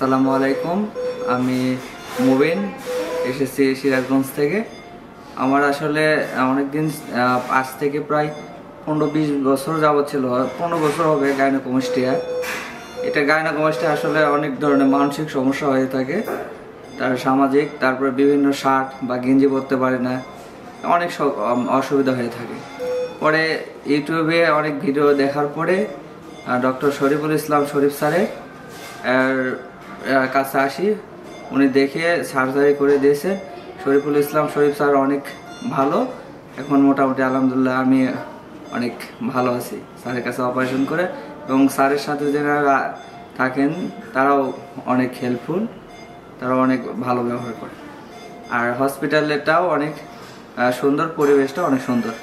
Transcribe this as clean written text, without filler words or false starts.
আসসালামু আলাইকুম। আমি মুবিন, এসেছি সিরাজগঞ্জ থেকে। আমার আসলে অনেকদিন, আজ থেকে প্রায় 15-20 বছর যাবত ছিল, 15 বছর হবে গাইনোকোমাস্টিয়া। এটা গাইনোকোমাস্টিয়া আসলে অনেক ধরনের মানসিক সমস্যা হয়ে থাকে, তার সামাজিক, তারপরে বিভিন্ন শার্ট বা গেঞ্জি পরতে পারে না, অনেক অসুবিধা হয়ে থাকে। পরে ইউটিউবে অনেক ভিডিও দেখার পরে ডক্টর শরীফুল ইসলাম শরীফ স্যারের কাছে আসি। উনি দেখে সার্জারি করে দিয়েছে। শরীফুল ইসলাম শরীফ স্যার অনেক ভালো, এখন মোটামুটি আলহামদুলিল্লাহ আমি অনেক ভালো আছি স্যারের কাছে অপারেশন করে। এবং স্যারের সাথে যারা থাকেন তারাও অনেক হেল্পফুল, তারা অনেক ভালো ব্যবহার করে। আর হসপিটালটাও অনেক সুন্দর, পরিবেশটা অনেক সুন্দর।